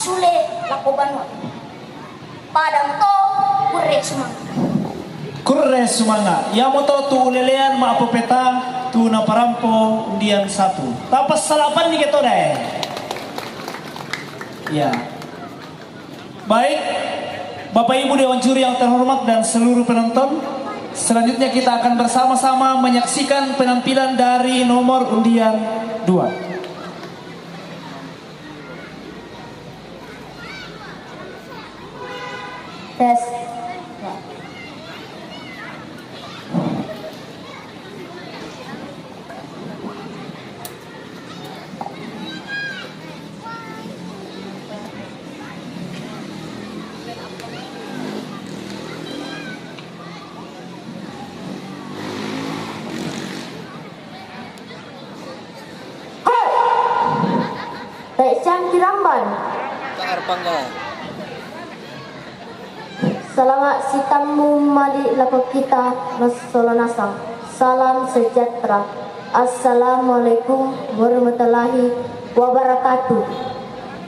Sule lakoban mo. Padam to kurre sumanga. Kurre sumanga. Yamo to tu ulelean maapopeta tu na parampo undian satu. Tapas salapan ni kita deh. Ya. Baik, Bapak Ibu Dewan Juri yang terhormat dan seluruh penonton, selanjutnya kita akan bersama-sama menyaksikan penampilan dari nomor undian 2. Tes. Cang Kiramban. Selamat sitamu mali laku kita masolonasa. Salam sejahtera. Assalamualaikum warahmatullahi wabarakatuh.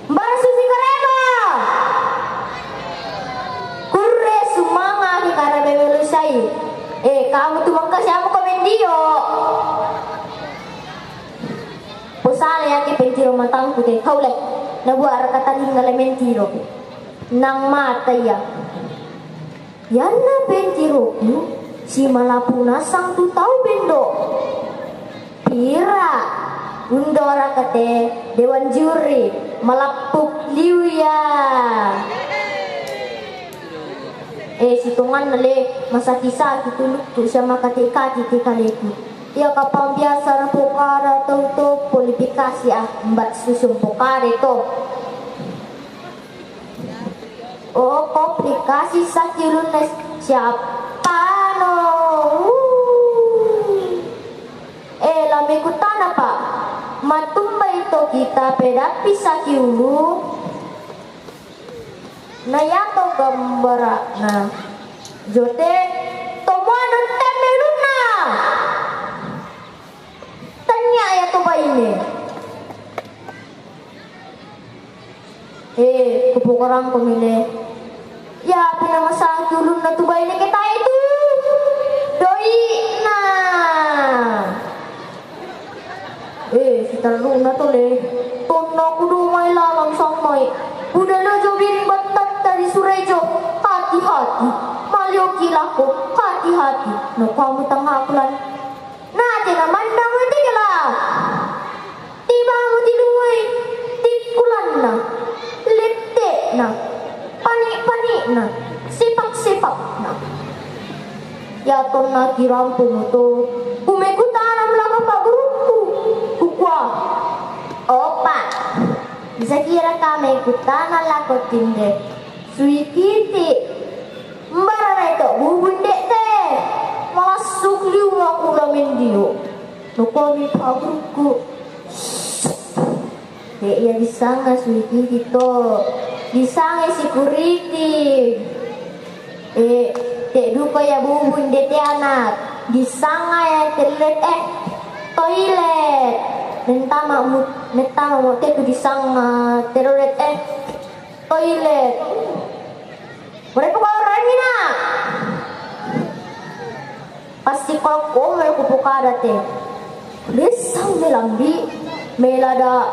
Mbak Susi Karema. Kurre sumanga di karabe melusai. Kamu tuh mangkas siapa komen dia? Pusale yake pentiro matangku te kaule na buara kata hingga mentiro nang mata ya yanna pentiro si malapuna sang tu tahu bendo pira undora kate dewan juri malapuk liuya situngan nale masa kisah gitu tu sama katika kaleku. Ya kapang biasa na pokara to kualifikasi mbak susung pokara ito. Komplikasi sa kilunas siapa no. Lami kutana pa. Matumba ito kita pedapi sa kiulu. Nayato gambara na. Jote tomanon temeluna. Tanya ya to ba ini? Kepukaran pemilih. Ya pinamasahan dulu na to ba ini kita itu? Doi na. Sitaru na to le. Tono kudu may lalang sang may. Udah lo jobin batat dari Surejo. Hati-hati. Malio kilako. Hati-hati. No kamu tengah pelan. Nanti naman dang tigala. Tiba mo tiluoy. Tikulan na. Lete na. Pani-pani na. Sipak-sipak na. Yaton na kirampo mo to. Kumikutanam lang ang pagrupo. Kukwa. Opa. Bisa kira kami kutanan lako tinde. Suikiti. Mbara na ito. Bubunde te. Masuk liu aku lamin dio. No kami pagrupo. Ya disanga suikiti to. Disanga security. Duka ya bubun dete anak. Disanga ya toilet. Nentama mo te tu disanga toilet toilet. Mereka orang ini na. Pasti kalau may kupukada te. Lesang melambi melada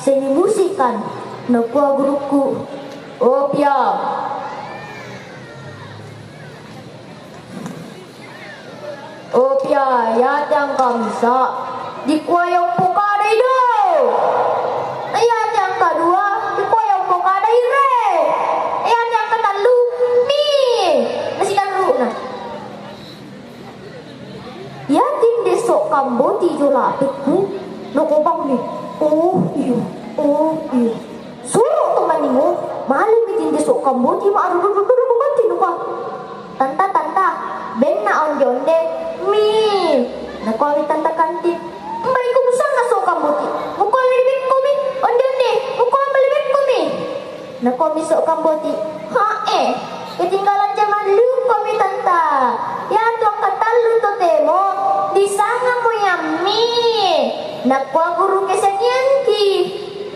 seni musikan na kuah guruku. Opia. Opia ya yang kamisa di kuah yang pukada itu. Ya yang kedua di kuah yang pukada ire. Ya yang ketalu mi. Nasikan lu na. Ya tinde sok Kamboti jola teku no kobang ni. Oh iyo. Suruh teman mo malam tinde sok Kamboti maaru banti no ka. Tanta ben na on jonde mi. Na ko tanta kanti. Mbay ko musang na sok Kamboti. Muko libit ko mi on jonde. Muko libit ko mi. Na ko mi sok Kamboti. Ketinggalan zaman lu kami tanta. Ya tuang katalu to temo. Disanga mo yami. Nakwa guru kesenyanti.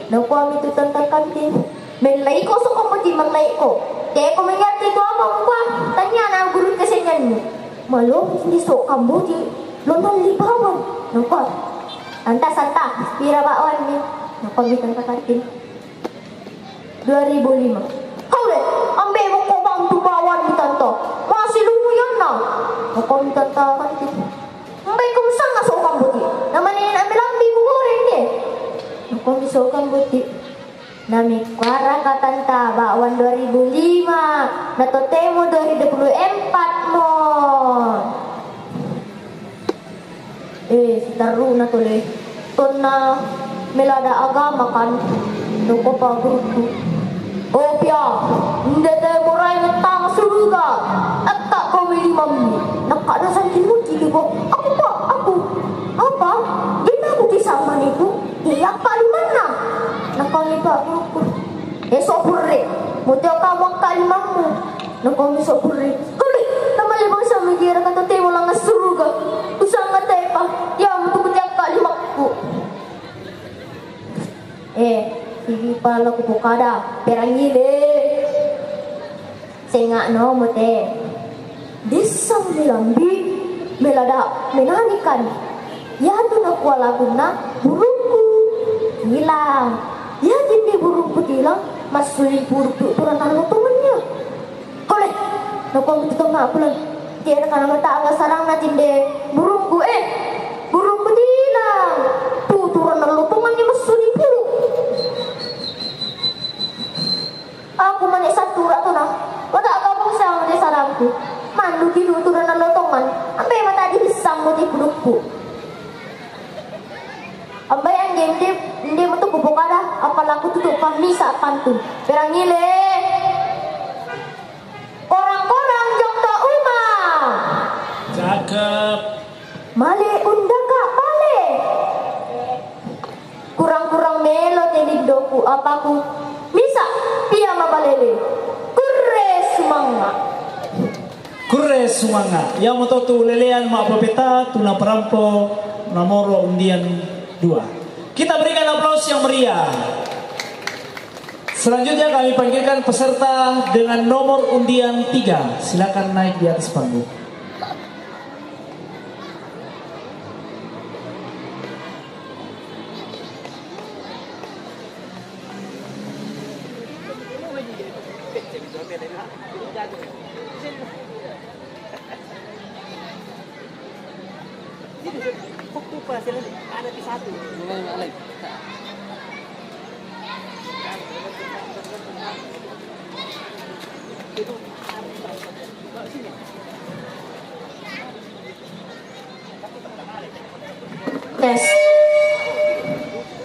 Nakwa mi tu tanta kantin. Menlay ko sa kapatid, menlay ko. Kaya ko mengerti ko apa apa. Tanya na guru kesenyan mo. Malo, hindi so kambo di. London libawan. Nampak? Santa, pira baon ni. Nakomitan kakatin. 2005. Hore, ambil mo ko bang tubawan ni tante. Masih lumayan na. Nakomitan kakatin. Ambil ko sang na so kambo di. Naman ni ambil ambil mo goreng di. Nakomitan so kambo di. Nami kuara katanta bakwan 2005 natotemo 2024 mo. Sitaru na tuloy. Ton na melada agama kan. Nuko pa grupo. Opya, hindi tayo moray ng tama suruga. At tak kami mami. Nakadasan mo ko. Ako pa, ako. Apa? Di na ako kisama nito. Iyak kaliman na. Nakalipa ako. Sopure. Mutyo ka wang kalimang mo. Nakami sopure. Kali, namalibang sa migira ka tote mo lang nga suruga. Usang nga tayo pa. Ya, mutukot yung kalimak ko. Sige pala ko bukada. Perangile. Senga no, mute. Disang nilambi. Melada, menanikan. Yado na kuala guna. Burungku. Hilang. Ya hindi burungku hilang. Mas sulit burungku turun tangan temannya. Oleh. Nakong ito nga pulang. Tiada ka naman taanga sarang natin de. Burungku burungku hilang. Tuturan na lutungannya mas sulit pulu. Aku manik satu rato na. Wala ka pang siyang de sarangku. Mandu kinuturan na lutungan. Ambil mata di pisang mo di burungku. Ambay ang hindi mo ito bubukada. Apala ko tutup kami sa pantun. Perangile. Orang-orang jong ta uma. Cakep. Mali unda ka pale. Kurang-kurang melo teligdoku apaku. Misa pia mabalele. Kurre sumanga. Kurre sumanga. Yang mo to tu lelean maapapeta tuna perampo namoro undian 2. Kita berikan aplaus yang meriah. Selanjutnya kami panggilkan peserta dengan nomor undian 3. Silakan naik di atas panggung. Ada di satu. Yes.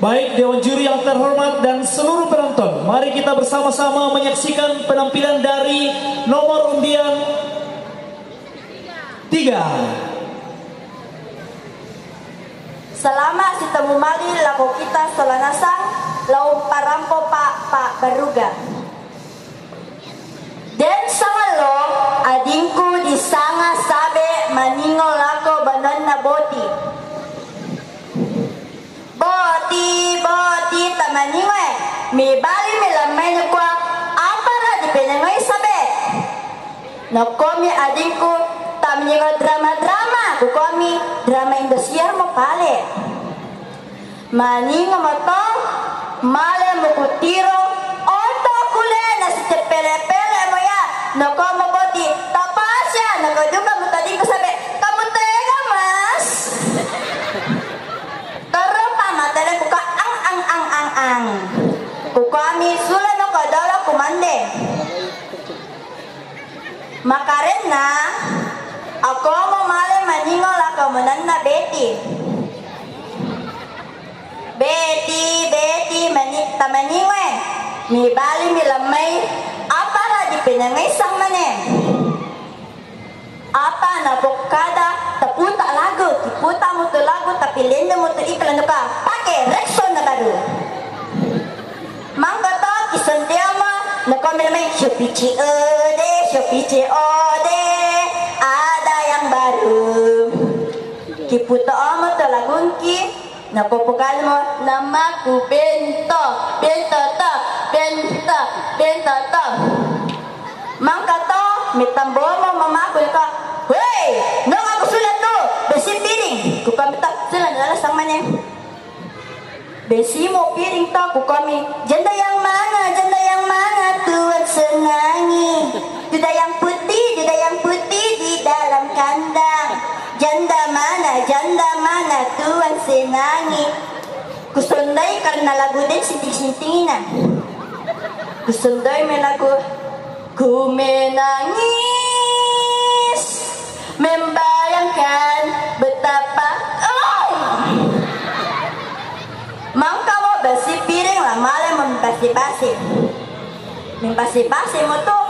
Baik Dewan Juri yang terhormat dan seluruh penonton, mari kita bersama-sama menyaksikan penampilan dari nomor undian 3. Selama si temu mali lako kita selanasang lau parampo pak baruga. Dan samalo adingku disanga sabe maningo lako banon na boti. Boti tamaningo mi bali mi lamay na kwa apara di penangoy sabe. Nakomi adingku tamaningo drama kukomi drama Indosiar mo pale. Maningo mo to male mo kutiro oto kule na si pele mo ya. Nakomo boti tapasya nakaduga mo tadi ko sabi kamu tega mas. Taro pa matala ko ka ang. Kukomi sula no kadala kumande. Makaren na ako mo male maningo la kamunan na Betty tamaningo mi bali mi lamay apara di pinangay sang manen apa na bukada taputa lago tiputa mo to lago tapilenda mo to iklan ka pake Rexon na baru mangga to kisondia mo na kami may Shopichi ode ada yang baru kiputo mo to lagunki napopukal mo namaku bento to benta, benta to. Mangka to, mitambo mo mamakul ka. Hei, nung ako sulat to, besi piring. Kukami to, sila nalas ang manya. Besi mo piring to, kukami. Janda yang mana, tuan senangi. Duda yang putih di dalam kandang. Janda mana, tuan senangi. Kusundai karena lagu din sinting-sintinginan. Kusundai may lagu. Ku menangis, membayangkan betapa Mangka mo basi piring lah, malah membasi-basi. Membasi-basi mo to.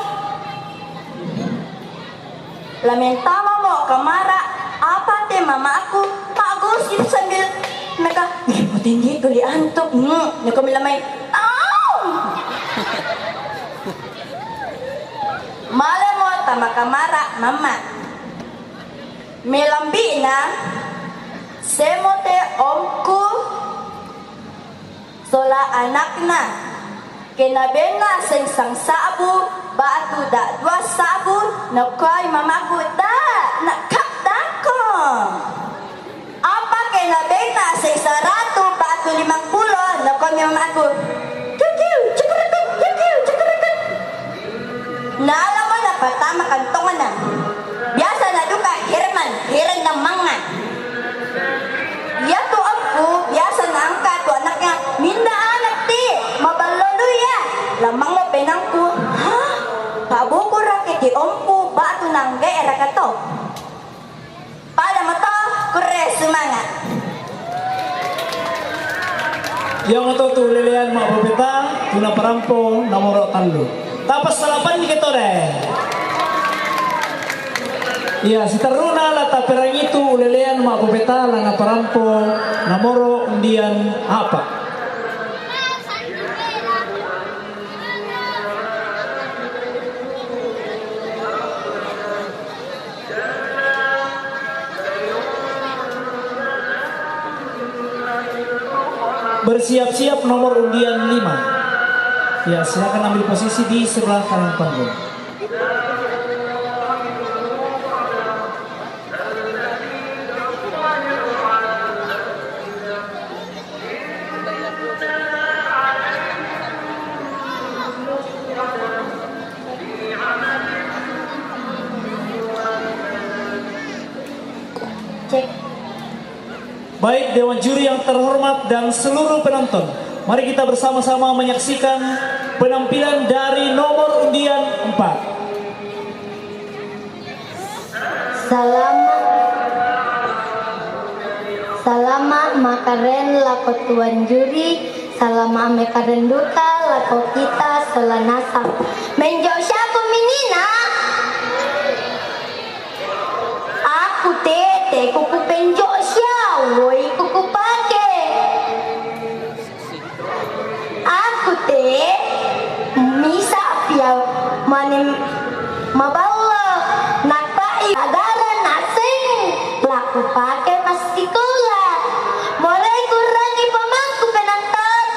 Lamentama mo, kamara, apa te mama aku, pagusip sambil mereka, tinggi kuli antuk, nakamilamay, malah mo tama kamara, mama. Melambi na, semote omku, sola anak na, kinabena sa isang sabu, batu da dua sabu, nakoy mamaku da, nakapda ko. Apa kinabena sa isang ratu, batu 50, nakoy mamaku, kikiw, chukurukut, kikiw, chukurukut. Naalam mo na patama kantongan na. Biasa na duka, hiran ng mga. Yato aku, biasa na angka to anaknya, minda anak ti, mabaloluya. Lamang mo penangku, ha? Pabuko rakit di ompu, batu nang gaera ka to. Pada mo to, kure semangat. Yang itu tuh lilian mak bebeta, tuna perampo nomor 3. Tapas salapan di ketore. Iya, si teruna la taperang itu lilian mak bebeta lana perampo nomor undian apa? Bersiap-siap nomor undian 5. Ya, silakan ambil posisi di sebelah kanan panggung. Cek. Baik Dewan Juri yang terhormat dan seluruh penonton, mari kita bersama-sama menyaksikan penampilan dari nomor undian 4. Salama makaren lako tuan juri, salama mekaren duka lako kita selanasa. Menjauh siapa menina? Aku tete kuku penjok siya, woi kuku pake. Aku te misa pia manim mabala nakpai agaran nasing laku pake mastikula. Mulai kurangi pamangku penantat.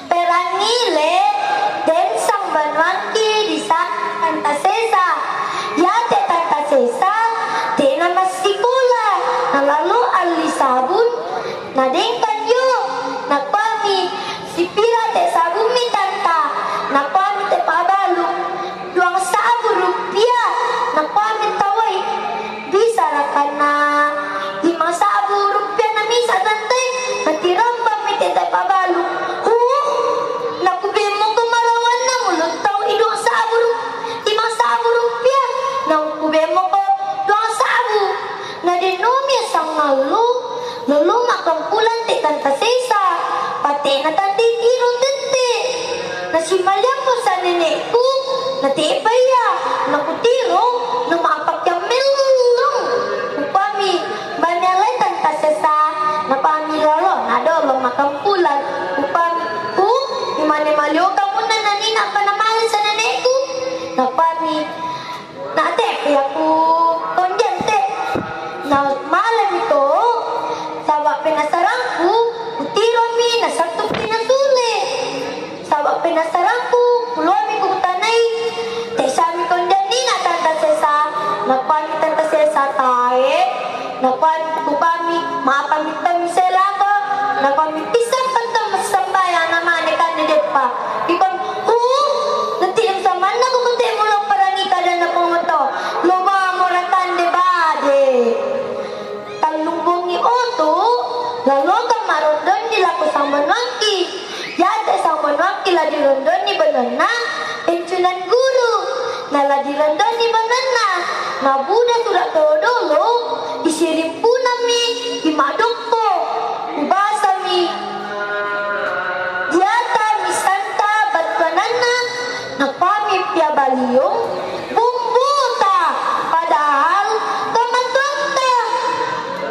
Perangile den sang banwanki di Tanta Sesa. Ya te Tanta Sesa tena mastikula. Na lalu ali sabun na dengkan yuk. Nakpami si pira te sabun mi tanta. Nakpami te pabalu. Duang sabu rupiah. Nakpami tawai. Bisa rakan na 5 sabu rupiah na misa tante. Natirambang mi te pabalu. Nakubimo ko marawan na mulut tau idong sabu 5 sabu rupiah. Nakubimo ko duang sabu. Na dinumi sang lalu. Lalu makan pulang te Tanta Sesa. Pati na tante tiro tente. Nasimalyang mo sa nenekku. Natibay ya. Nakutiro. Namapak yung milong. Upami. Banялay Tanta Sesa. Napami lalo. Nadolo makan pulang. Upami. Imanimalyo ka muna nanina pa naman sa nenekku. Napami. Nate. Kaya ko. Kondyente. Na malam itu. Sawa pinasarangku, utiro mi na sakto pinasuli. pinasarampu, pulomi ko tanay. Te sami kong dani na tanta sesa, napani tanta sesa tae, napani ko kami, mapamit kami sela ko, napamit isang kanta masambaya naman ni kandidat pa. Ikon, nanti ang saman na kumunti mo lang para ni kada na pumunto. Luma mo na tande bade. Talungbong ni Oto, lalo ka marundon nila ko sa manwangki. Yata sa manwangki la di rundon ni banana, pencunan guru. Nala di rundon ni banana, nabuda sudah dodolo, isirim punami, imadok po, ubasa mi. Yata mi santa batwanana, napamipya baliyong, bumbuta, padahal kamatwanta.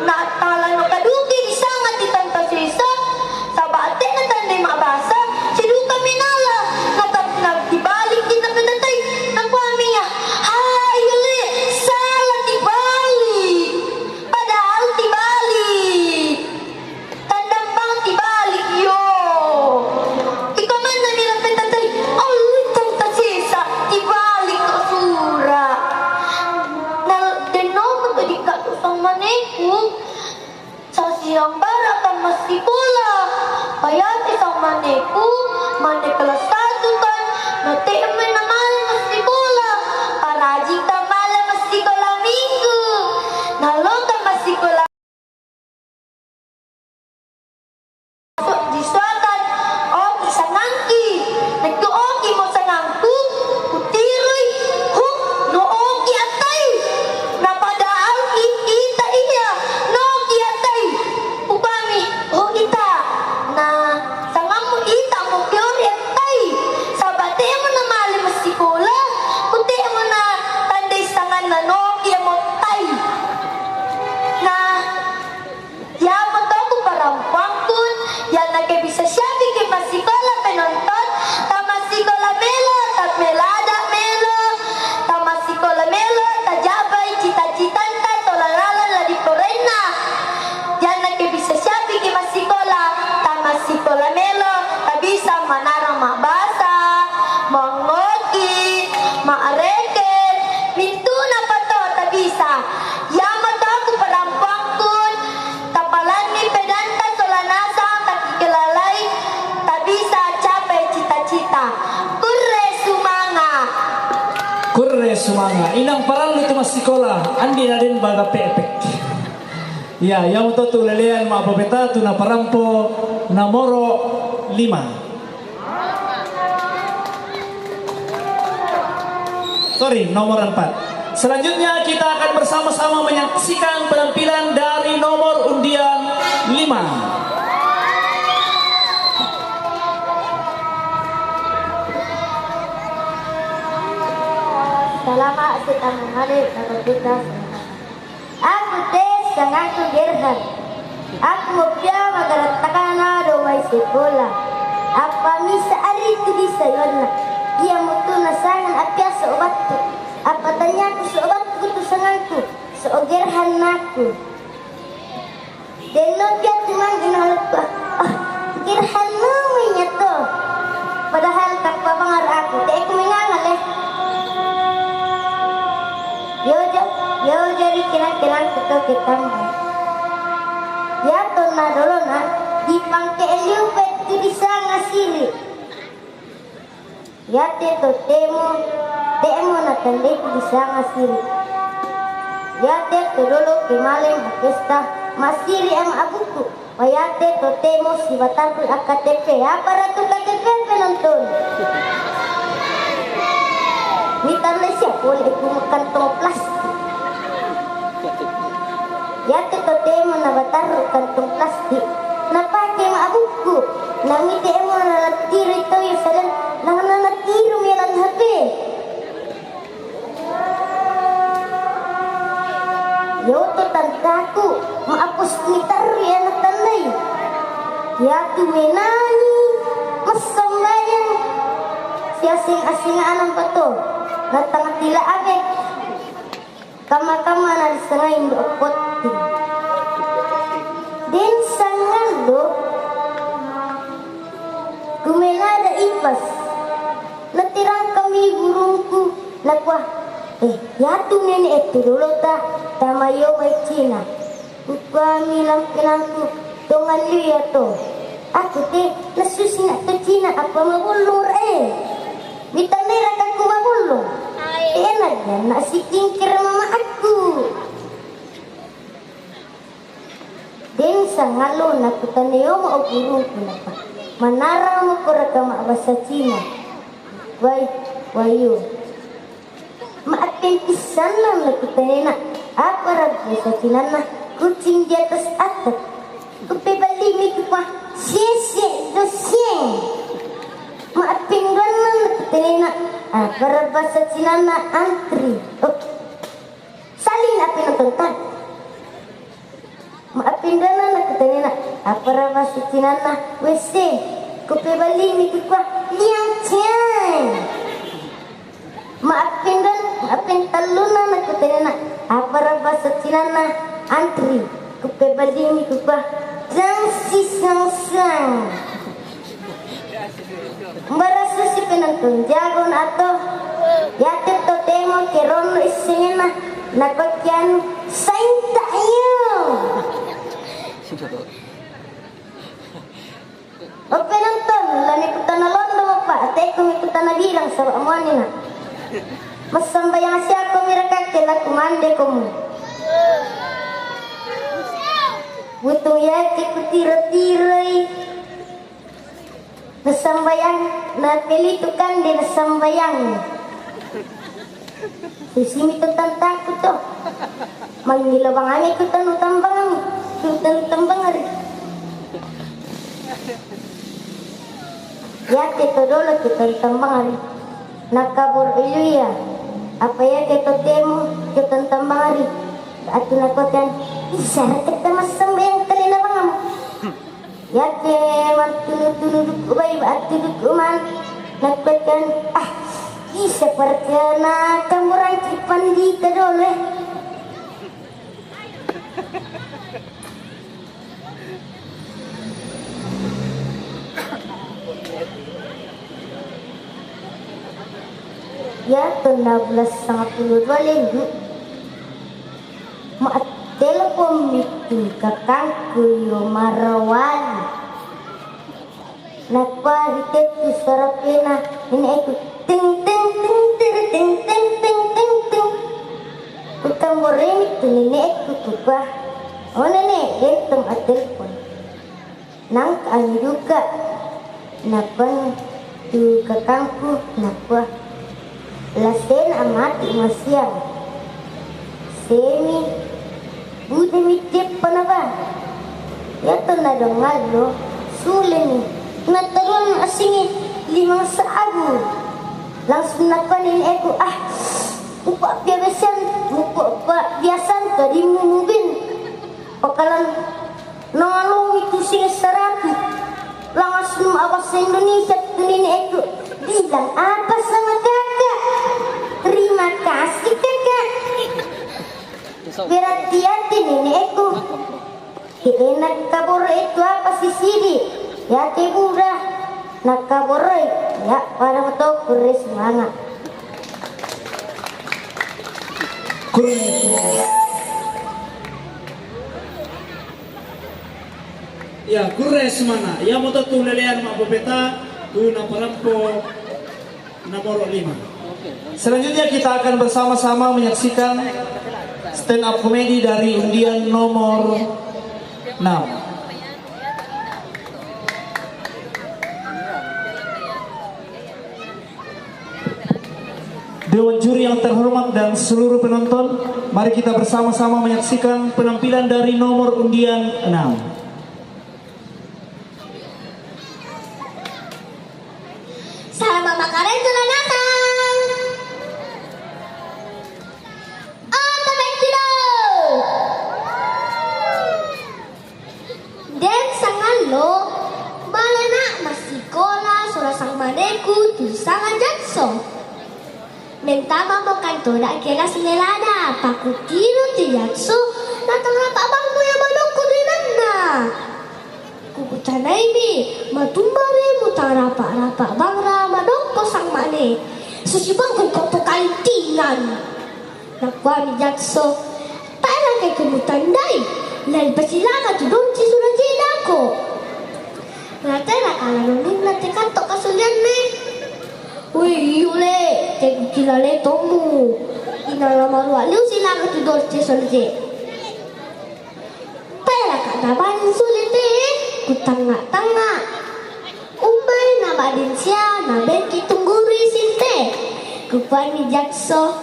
Natala no kadugi isangat itanta sisa, sabate na tanday mabasa, sidu kami nala, nagtibalik din na pinatay, ng kwami niya, hay uli, sala tibalik, padahal tibalik, tandang bang tibalik yo. Ikaw man na nilang pinatay, alitang tasisa, tibalik ka sura. Denomo to di katusang maneku, sa siyang bara ka masipula, kaya isang maneku, manekalasatukan, na temen naman masipula, parajing tamala masikola minggu, nalong masikola diswakan o isanangki, nagtuoki mo sa nangku, kutiroy, nooki atay, napadaal kita iya, nooki atay, upami, ita, na sangang mo ita mo kyori atay, sabate mo na mali masikola, kuti mo na tanday sangan na nooki mo tay, na yamot ako parampang kun, yan nagkabisa siya, bigay masikola penonton, tamasikola melo, tatmelada melo, tamasikola melo, tajabay, cita-citan ta, tolalalan la di porena. Yan nagkabisa siya, bigay masikola, tamasikola melo, tabisa manarang mabasa, mangoki, maareken, mintu na pa to, tabisa. Yamot ako parampang kun, kapalan ni pedanta solanasa, kakikilalay, tabisa, capay, cita-cita. Kurre sumanga. Kurre sumanga. Inang parang ito masikola, andi na din baga pepek. Ya, yang to tulelean mapapeta tu na parampo namoro 5. Sorry, nomor 4. Selanjutnya kita akan bersama-sama menyaksikan penampilan dari nomor undian 5. Selama kita mengalir atau kita aku tes sangat gerhan. Aku mupya magaratakan na domay sekolah. Apa misa ari itu di sayona. Dia mutu nasangan apya sa obat tu. Apa tanya ku sa obat ku tu sanganku. Sa gerhan naku. Deno pya tumang ginahalap ko. Gerhan mo niya to. Padahal kakpabangar ako. Di ko mingangal eh. Yo jadi kinang-kinang kita kita. Ya to na dolo na di pangke eliupet tu bisa ngasili. Ya te to temo na tande tu bisa ngasili. Ya te to dolo kimaleng hakesta masiri ang abuku. Ya te to temo si batarkul AKTP. Ya para tu KTP penonton. Mitar na siya po makan tong plastik. Ya temo na bataro kantong plastik. Napake ang abuku. Nangiti mo na natiro ito yung salan. Nanganatiro mo yung hape. Yoto tantaku. Maapos ni taro yung natanay. Ya tumenani. Masamayan. Siasing-asingaan ang bato. Natangatila abek. Kama-kama na disangayin do poting. Din sangan do. Kumelada ipas. Nakwa, yatu nenek itu dulu tamayo may Cina. Kami lang pinangku tungan liya to. Aku nasusin to Cina apa mabulur Mitanera ka kumabulong. Enak yan, nasikingkir mama aku. Den sa ngalo na kutaniyo mo o burong pinapa. Manarang mo ko raka maabasa Cina. Wayo. Maating pisan lang na kutaniyo na. Apa rabi sa Cina na kucing di atas atap. Kupibalimi ko pa. Siye, Maating ganang na kutaniyo na. Para bahasa Cina na antri. Salin api nonton. Maapin na nakatanya na para bahasa Cina na WC. Kopi bali ni kwa liang cai. Maapin talun na nakatanya na para bahasa Cina na antri. Kopi bali ni kwa sang. Merasa si penonton jago atau yate to temo keron isena nakakyan sain tayo. O penonton lani ikutan na londo mo pa at kung ikutan na bilang sa amuan na mas sambayang siya ko mirakakil at kumande ko mo butong yate ko tira-tiray nasambayang napilitukan din nasambayang susimi to tantang ko to magnilabangan ko tambang ari yate to dolo kita tambang ari nakabur iluya apa ya kita temo kita tambang ari at nakotan isara kita masambayang talinabangam yate matulog ubay at tulog uman nagpatan isa perkena kamurang tripan di kadole ya 16.52 maat telepon itu kakangku yo marawan nakparitet ko sarapena ini aku ting kutang boremit to nini aku tuba o nene dentong at telepon nang kaan juga napan tu kakangku nakwa lasen amati masyam semi bude mitip pa na ba yato na dongalo sulen nataron asingi 5 saabu langsung napanin aku upa biasan tadi mumubin pakalan nangalong itu sing saratu langsung awas sa Indonesia tunin aku bilang apa sama kakak terima kasih kakak berhati-hati nenek aku enak kabur itu apa sih sidi ya udah nak kabur ya pada betul beres semangat ya kures mana ya mau tu lelean mak bopeta tu namparampo nomor 5. Selanjutnya kita akan bersama-sama menyaksikan stand up komedi dari undian nomor 6. Dewan juri yang terhormat dan seluruh penonton, mari kita bersama-sama menyaksikan penampilan dari nomor undian 6. Sama makanan telah datang. Dan sangan lo malana masikola surasang maneku tu sangan jansong. Mentama mo kanto na kela sinelada pakutino tiyatso natang abang mo yung manok ko dinanda. Kukutanay mi matumbare mo tarapa-rapa bangra manok ko sang mane. Susibang kung kaptukan kalintingan. Nakuha ni Jakso, tala kay kumutandai. Lain pasilangan tu donci sudah jedako. Natera kala nungin na tekatok kasulian me. Wih yule, tegu kilale tomu. Inalamaruah liu silangan tu donci sudah je. Tala kata banin sulit deh. Kutanga-tanga. Umay na badin siya na benki tungguri sinte. Kupani Jakso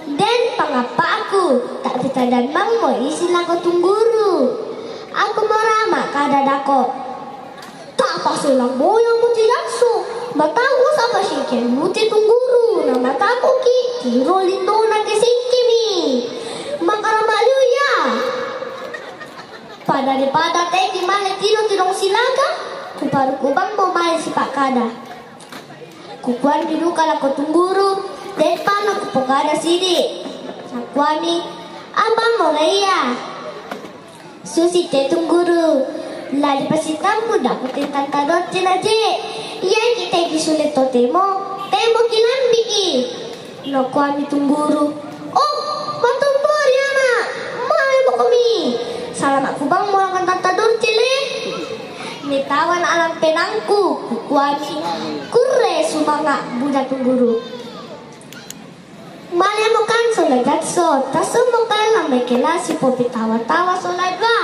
dan pangapa aku tak pita dan mangmo isilah ko tungguru. Aku marama kada dako. Tak pasilang boyang muti Jakso. Mataku sama singkin muti tungguru na mataku ki tiro lindo na kisingkimi. Makarama liu ya. Pada daripada teki male tidong silaga, kuparu kubang mau male si Pak Kada. Kukuan dulu kalau kau tungguru, depan aku pokada sidi. Sakuani, abang mau raya. Susi te tungguru, lali pasitamku dapetin tanta dotin aja. Iya kita kisulit to temo kilambiki. No kuani tungguru. Oh, matumpur ya nak, mai mo kami. Salam aku bang mau akan tanta dorcile. Nitawan alam penangku kukuami kure sumanga budak tungguru. Mali mo kan solay Jakso, taso mo kan lamay kelasi po pitawa-tawa solay ba.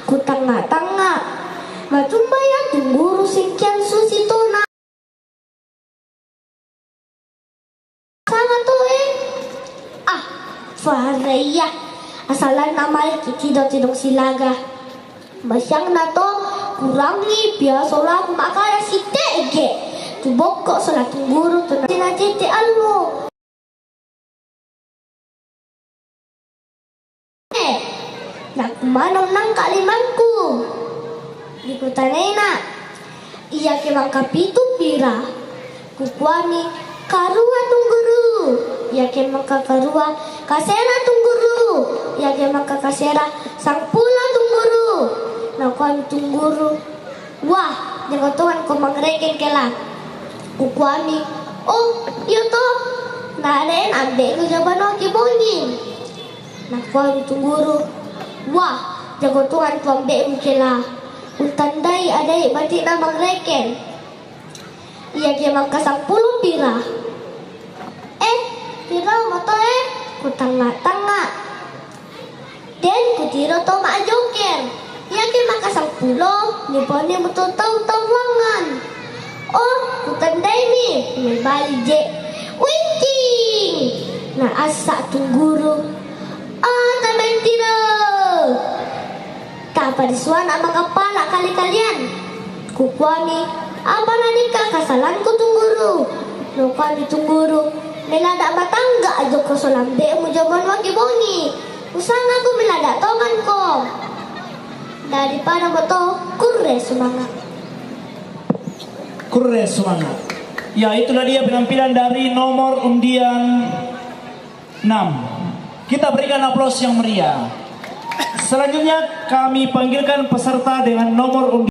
Kutanga-tanga. Matumbaya tungguru singkian susito na. Sama to Ah, Faraya. Asalan namal kitidot-tidong silaga. Masyang na to, kurangi biasa lah makara si tege. Tubok kok salah tungguru tu na tinatiti almo. Nakumanong nang kalimanku. Di kutanay na. Iya kemang kapitu pira. Kukuani karua tungguru. Iya kemang kakarua kasera tungguru. Iya kemang kakasera sang pula tungguru. Nakuan tungguru. Wah, jagotuan ko mangreken kela. Kukuani. Oh, iyo to. Naren ambe ko jabano kibongin. Nakuan tungguru. Wah, jagotuan ko ambe mo kela. Utandai adai bati na mangreken. Iya kemang kasangpulong pira. Pira mo to kutanga-tanga. Den kutiro to maajoker. Iya kemang kasangpulo, nipone mo to taw-tawangan. Oh, kutandai mi, may bali je. Winking! Naasa tungguru. Tamay tiro! Tapadisuan ang mga pala kali-kalian. Kukwami, apa na di kakasalan ko tungguru. No kami tungguru, melada matangga ajo ko solambe mo jaban wagi boni. Usanga ko melada tongan ko. Daripada mo to, kurre semangat. Kurre semangat. Ya, itulah dia penampilan dari nomor undian 6. Kita berikan aplaus yang meriah. Selanjutnya kami panggilkan peserta dengan nomor undian